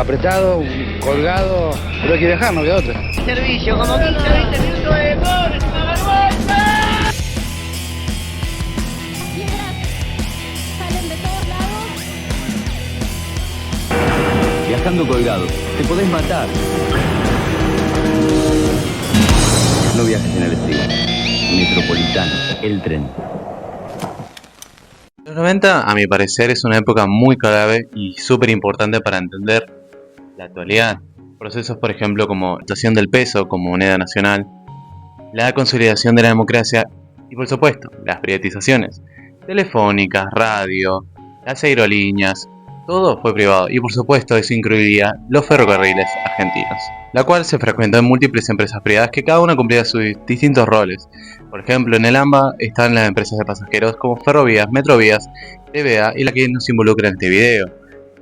apretado, colgado, pero hay que viajar, no queda otra. Servicio, como 15, 20 minutos de gol, es una vergüenza. Piedras salen de todos lados. Viajando colgado, te podés matar. No viajes en el estilo. Metropolitano, el tren. Los 90, a mi parecer, es una época muy clave y súper importante para entender la actualidad. Procesos, por ejemplo, como la situación del peso como moneda nacional, la consolidación de la democracia y, por supuesto, las privatizaciones telefónicas, radio, las aerolíneas, todo fue privado y, por supuesto, eso incluía los ferrocarriles argentinos, la cual se fragmentó en múltiples empresas privadas que cada una cumplía sus distintos roles. Por ejemplo, en el AMBA están las empresas de pasajeros como Ferrovías, Metrovías, TVA y la que nos involucra en este video,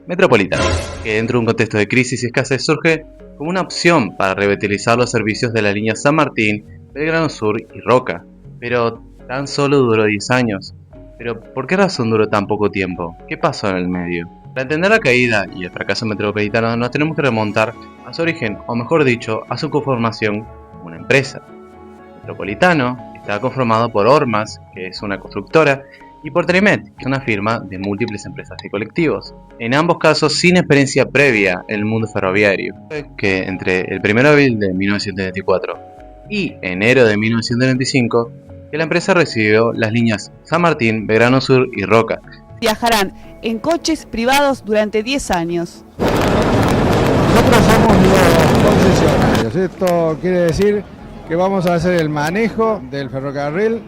Metropolitano, que dentro de un contexto de crisis y escasez surge como una opción para revitalizar los servicios de la línea San Martín, Belgrano Sur y Roca, pero tan solo duró 10 años. Pero ¿por qué razón duró tan poco tiempo? ¿Qué pasó en el medio? Para entender la caída y el fracaso metropolitano nos tenemos que remontar a su origen, o mejor dicho, a su conformación como una empresa. Metropolitano estaba conformado por Ormas, que es una constructora, y por Trimet, que es una firma de múltiples empresas y colectivos. En ambos casos sin experiencia previa en el mundo ferroviario, que entre el 1 de abril de 1924 y enero de 1925, que la empresa recibió las líneas San Martín, Belgrano Sur y Roca. Viajarán en coches privados durante 10 años. Nosotros somos los concesionarios. Esto quiere decir que vamos a hacer el manejo del ferrocarril,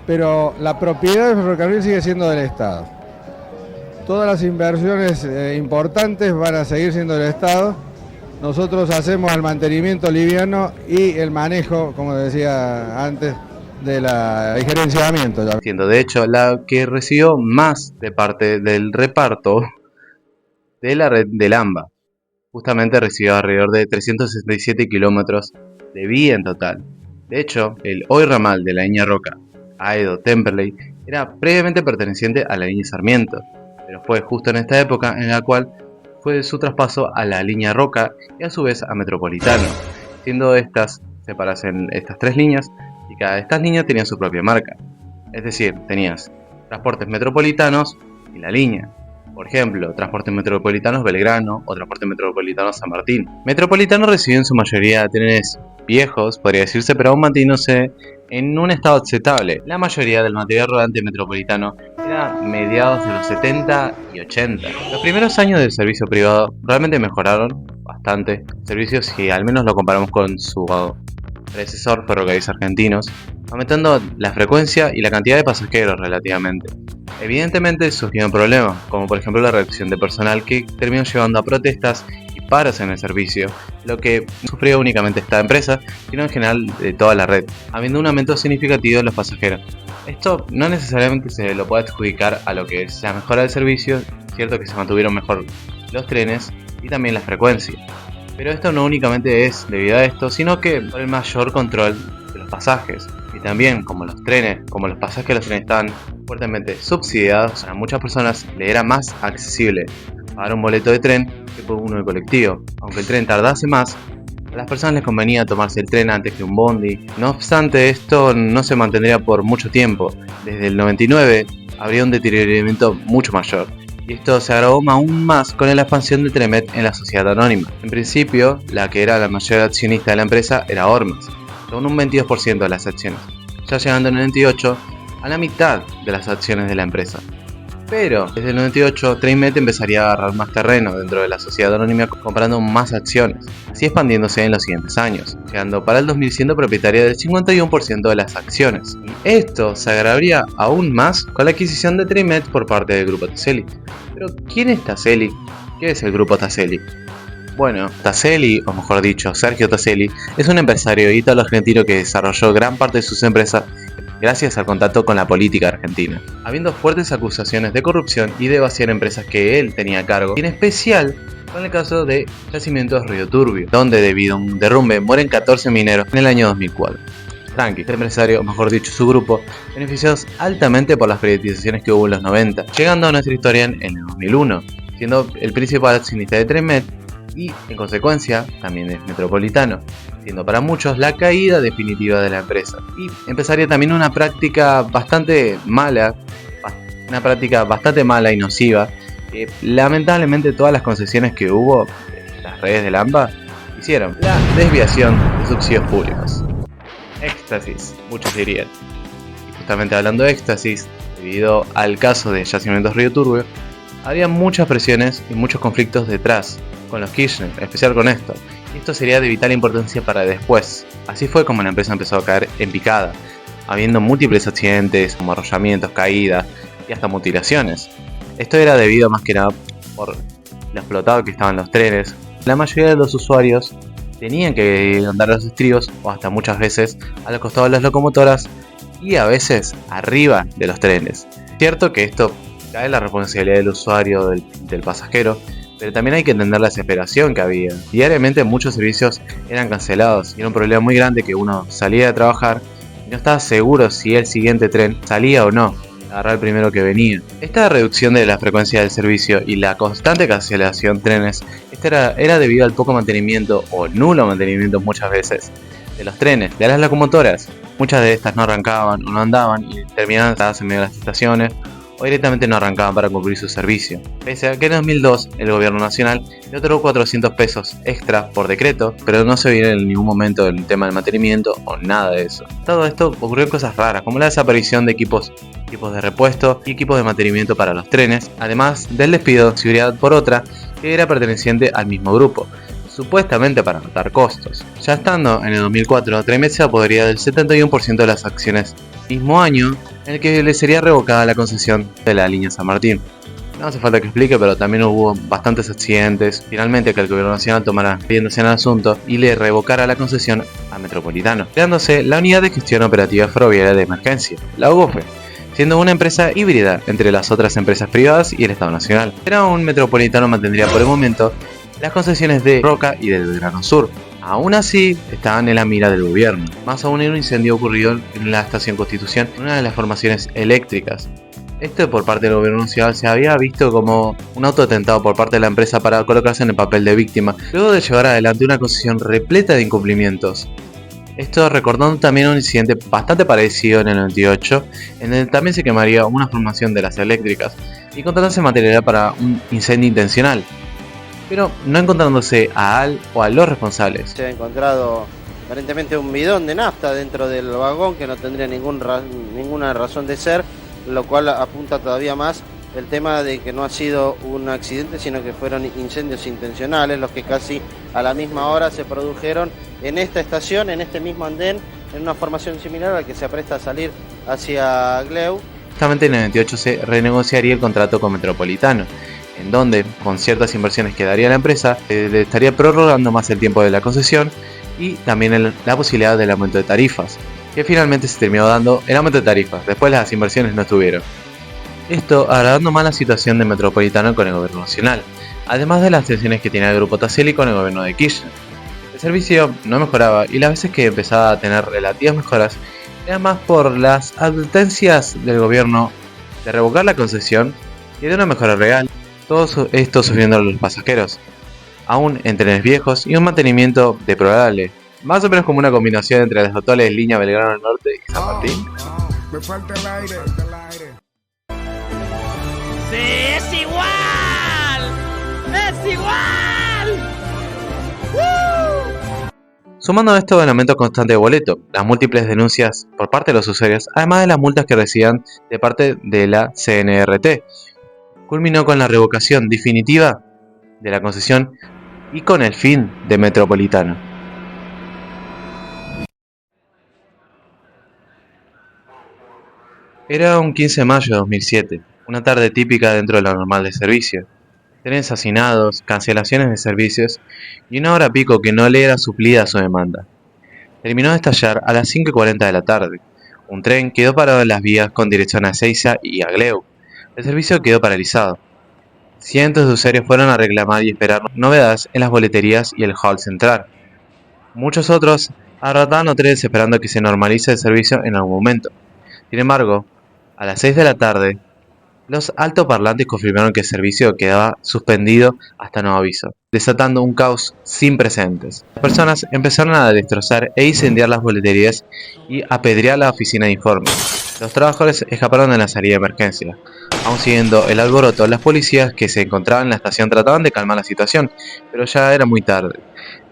pero la propiedad del ferrocarril sigue siendo del Estado. Todas las inversiones importantes van a seguir siendo del Estado. Nosotros hacemos el mantenimiento liviano y el manejo, como decía antes, de la gerenciamiento. Siendo de hecho la que recibió más de parte del reparto de la red del AMBA. Justamente recibió alrededor de 367 kilómetros de vía en total. De hecho, el hoy ramal de la línea Roca, Aedo-Temperley, era previamente perteneciente a la línea Sarmiento, pero fue justo en esta época en la cual fue su traspaso a la línea Roca y a su vez a Metropolitano, siendo estas separadas en estas tres líneas y cada de estas líneas tenía su propia marca. Es decir, tenías transportes metropolitanos y la línea. Por ejemplo, transportes metropolitanos Belgrano o transportes metropolitanos San Martín. Metropolitano recibió en su mayoría trenes viejos, podría decirse, pero aún manteniéndose en un estado aceptable. La mayoría del material rodante metropolitano era mediados de los 70 y 80. Los primeros años del servicio privado realmente mejoraron bastante. Servicios, si al menos lo comparamos con su predecesor, Ferrocarriles Argentinos, aumentando la frecuencia y la cantidad de pasajeros relativamente. Evidentemente surgieron problemas, como por ejemplo la reducción de personal que terminó llevando a protestas y paros en el servicio, lo que no sufrió únicamente esta empresa, sino en general de toda la red, habiendo un aumento significativo de los pasajeros. Esto no necesariamente se lo puede adjudicar a lo que es la mejora del servicio, cierto que se mantuvieron mejor los trenes y también la frecuencia. Pero esto no únicamente es debido a esto, sino que por el mayor control de los pasajes. Y también, como los pasajes de los trenes estaban fuertemente subsidiados, a muchas personas le era más accesible pagar un boleto de tren que por uno de colectivo. Aunque el tren tardase más, a las personas les convenía tomarse el tren antes que un bondi. No obstante, esto no se mantendría por mucho tiempo. Desde el 99 habría un deterioramiento mucho mayor. Y esto se agravó aún más con la expansión de Tremet en la sociedad anónima. En principio, la que era la mayor accionista de la empresa era Ormas, con un 22% de las acciones, ya llegando en el 98 a la mitad de las acciones de la empresa. Pero desde el 98, Tremet empezaría a agarrar más terreno dentro de la sociedad anónima comprando más acciones, así expandiéndose en los siguientes años, llegando para el 2000 siendo propietaria del 51% de las acciones. Y esto se agravaría aún más con la adquisición de Tremet por parte del grupo Tasseli. Pero ¿quién es Tasseli? ¿Qué es el grupo Tasseli? Bueno, Tasseli, o mejor dicho, Sergio Tasseli, es un empresario ítalo-argentino que desarrolló gran parte de sus empresas gracias al contacto con la política argentina, habiendo fuertes acusaciones de corrupción y de vaciar empresas que él tenía a cargo, y en especial con el caso de Yacimientos Río Turbio, donde debido a un derrumbe mueren 14 mineros en el año 2004. Tranqui, este empresario, o mejor dicho su grupo, beneficiados altamente por las privatizaciones que hubo en los 90, llegando a nuestra historia en el 2001, siendo el principal accionista de Tremet y, en consecuencia, también es metropolitano, siendo para muchos la caída definitiva de la empresa. Y empezaría también una práctica bastante mala y nociva, que lamentablemente todas las concesiones que hubo en las redes del AMBA hicieron: la desviación de subsidios públicos. Éxtasis, muchos dirían. Y justamente hablando de éxtasis, debido al caso de Yacimientos Río Turbio, había muchas presiones y muchos conflictos detrás con los Kirchner, en especial con esto. Y esto sería de vital importancia para después. Así fue como la empresa empezó a caer en picada, habiendo múltiples accidentes, como arrollamientos, caídas y hasta mutilaciones. Esto era debido más que nada por lo explotado que estaban los trenes. La mayoría de los usuarios tenían que andar a los estribos o hasta muchas veces a los costados de las locomotoras y a veces arriba de los trenes. Cierto que esto cae en la responsabilidad del usuario, del pasajero, pero también hay que entender la desesperación que había. Diariamente muchos servicios eran cancelados y era un problema muy grande que uno salía de trabajar y no estaba seguro si el siguiente tren salía o no, agarrar el primero que venía. Esta reducción de la frecuencia del servicio y la constante cancelación de trenes era debido al poco mantenimiento o nulo mantenimiento muchas veces de los trenes, de las locomotoras. Muchas de estas no arrancaban o no andaban y terminaban atadas en medio de las estaciones o directamente no arrancaban para cumplir su servicio. Pese a que en 2002 el gobierno nacional le otorgó 400 pesos extra por decreto, pero no se vio en ningún momento el tema del mantenimiento o nada de eso. Todo esto ocurrió en cosas raras, como la desaparición de equipos de repuesto y equipos de mantenimiento para los trenes, además del despido de seguridad por otra que era perteneciente al mismo grupo, supuestamente para anotar costos. Ya estando en el 2004, Tremet se apoderaría del 71% de las acciones, mismo año en el que le sería revocada la concesión de la línea San Martín. No hace falta que explique, pero también hubo bastantes accidentes. Finalmente que el gobierno nacional tomara riendas en el asunto y le revocara la concesión a Metropolitano, creándose la Unidad de Gestión Operativa Ferroviaria de Emergencia, la UGOFE, siendo una empresa híbrida entre las otras empresas privadas y el Estado Nacional. Pero un Metropolitano mantendría por el momento las concesiones de Roca y del Belgrano Sur. Aún así, estaban en la mira del gobierno, más aún en un incendio ocurrido en la estación Constitución, una de las formaciones eléctricas. Esto por parte del gobierno nacional se había visto como un autoatentado por parte de la empresa para colocarse en el papel de víctima, luego de llevar adelante una concesión repleta de incumplimientos. Esto recordando también un incidente bastante parecido en el 98, en el que también se quemaría una formación de las eléctricas y encontrándose material para un incendio intencional, pero no encontrándose a los responsables. Se ha encontrado aparentemente un bidón de nafta dentro del vagón que no tendría ninguna razón de ser, lo cual apunta todavía más el tema de que no ha sido un accidente, sino que fueron incendios intencionales los que casi a la misma hora se produjeron en esta estación, en este mismo andén, en una formación similar a la que se apresta a salir hacia Gleu. Justamente en el 98 se renegociaría el contrato con Metropolitano, en donde, con ciertas inversiones que daría la empresa, le estaría prorrogando más el tiempo de la concesión y también la posibilidad del aumento de tarifas, que finalmente se terminó dando el aumento de tarifas, después las inversiones no estuvieron. Esto agravando más la situación de Metropolitano con el gobierno nacional, además de las tensiones que tenía el grupo Tacelli con el gobierno de Kirchner. El servicio no mejoraba y las veces que empezaba a tener relativas mejoras era más por las advertencias del gobierno de revocar la concesión y de una mejora real. Todo esto sufriendo a los pasajeros, aún en trenes viejos y un mantenimiento deplorable, más o menos como una combinación entre las actuales líneas Belgrano del Norte y San Martín. Me falta el aire. ¡Sí, es igual! ¡Es igual! Sumando a esto el aumento constante de boleto, las múltiples denuncias por parte de los usuarios, además de las multas que recibían de parte de la CNRT, culminó con la revocación definitiva de la concesión y con el fin de Metropolitano. Era un 15 de mayo de 2007, una tarde típica dentro de lo normal de servicio. Trenes hacinados, cancelaciones de servicios y una hora pico que no le era suplida a su demanda. Terminó de estallar a las 5:40 de la tarde. Un tren quedó parado en las vías con dirección a Ezeiza y a Gleu. El servicio quedó paralizado. Cientos de usuarios fueron a reclamar y esperar novedades en las boleterías y el hall central. Muchos otros abarrotaban hoteles esperando que se normalice el servicio en algún momento. Sin embargo, a las 6 de la tarde, los altoparlantes confirmaron que el servicio quedaba suspendido hasta nuevo aviso. desatando un caos sin precedentes. Las personas empezaron a destrozar e incendiar las boleterías y apedrear la oficina de informes. Los trabajadores escaparon de la salida de emergencia. Aún siguiendo el alboroto, las policías que se encontraban en la estación trataban de calmar la situación, pero ya era muy tarde.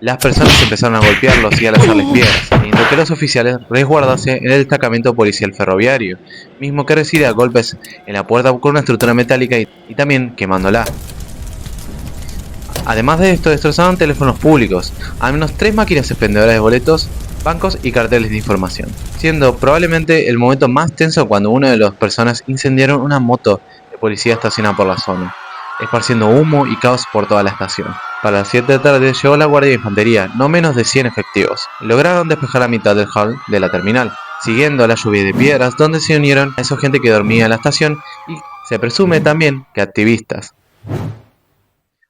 Las personas empezaron a golpearlos y a lanzarles piedras, teniendo que los oficiales resguardarse en el destacamento policial ferroviario, mismo que recibía golpes en la puerta con una estructura metálica y también quemándola. Además de esto, destrozaron teléfonos públicos, al menos 3 máquinas expendedoras de boletos, bancos y carteles de información, siendo probablemente el momento más tenso cuando una de las personas incendiaron una moto de policía estacionada por la zona, esparciendo humo y caos por toda la estación. Para las 7 de la tarde llegó la guardia de infantería, no menos de 100 efectivos. Lograron despejar la mitad del hall de la terminal, siguiendo la lluvia de piedras donde se unieron a esa gente que dormía en la estación y se presume también que activistas.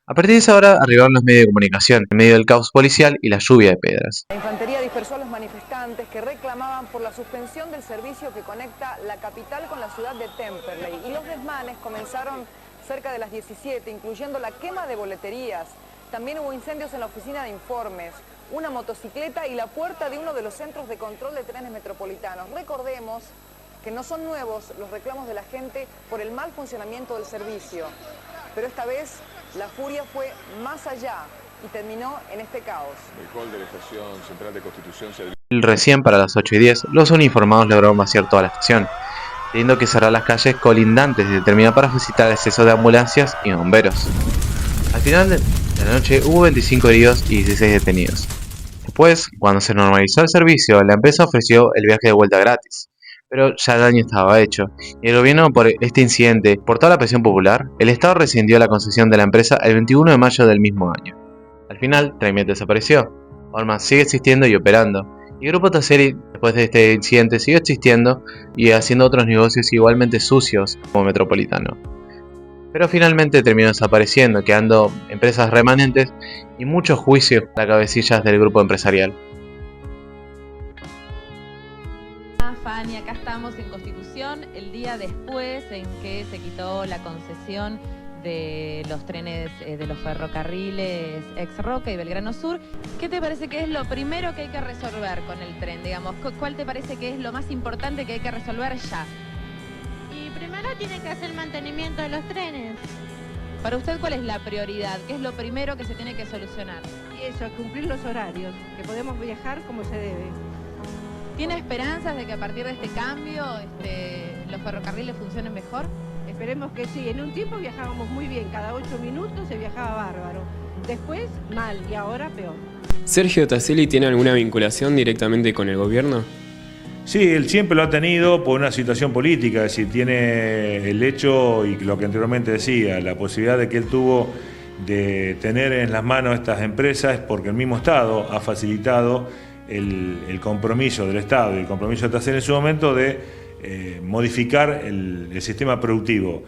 A partir de esa hora arribaron los medios de comunicación, en medio del caos policial y la lluvia de piedras. La infantería dispersó a los manifestantes que reclamaban por la suspensión del servicio que conecta la capital con la ciudad de Temperley. Y los desmanes comenzaron cerca de las 17, incluyendo la quema de boleterías. También hubo incendios en la oficina de informes, una motocicleta y la puerta de uno de los centros de control de trenes metropolitanos. Recordemos que no son nuevos los reclamos de la gente por el mal funcionamiento del servicio. Pero esta vez la furia fue más allá y terminó en este caos. El hall de la estación central de Constitución se... Recién para las 8:10, los uniformados lograron vaciar toda la estación, teniendo que cerrar las calles colindantes de terminal para facilitar el acceso de ambulancias y bomberos. Al final de la noche hubo 25 heridos y 16 detenidos. Después, cuando se normalizó el servicio, la empresa ofreció el viaje de vuelta gratis. Pero ya el daño estaba hecho, y el gobierno, por este incidente, por toda la presión popular, el Estado rescindió la concesión de la empresa el 21 de mayo del mismo año. Al final, Traymet desapareció. Orma sigue existiendo y operando, y Grupo Tasseri, después de este incidente, siguió existiendo y haciendo otros negocios igualmente sucios como Metropolitano. Pero finalmente terminó desapareciendo, quedando empresas remanentes y muchos juicios a cabecillas del grupo empresarial. Fanny, acá estamos en Constitución, el día después en que se quitó la concesión de los trenes de los ferrocarriles ex Roca y Belgrano Sur. ¿Qué te parece que es lo primero que hay que resolver con el tren? Digamos, ¿cuál te parece que es lo más importante que hay que resolver ya? Y primero tiene que hacer el mantenimiento de los trenes. Para usted, ¿cuál es la prioridad? ¿Qué es lo primero que se tiene que solucionar? Y eso, cumplir los horarios, que podemos viajar como se debe. ¿Tiene esperanzas de que a partir de este cambio los ferrocarriles funcionen mejor? Esperemos que sí. En un tiempo viajábamos muy bien, cada 8 minutos se viajaba bárbaro. Después, mal, y ahora peor. ¿Sergio Tasseli tiene alguna vinculación directamente con el gobierno? Sí, él siempre lo ha tenido por una situación política, es decir, tiene el hecho y lo que anteriormente decía, la posibilidad de que él tuvo de tener en las manos estas empresas porque el mismo Estado ha facilitado el compromiso del Estado y el compromiso de Tasseli en su momento de modificar el sistema productivo.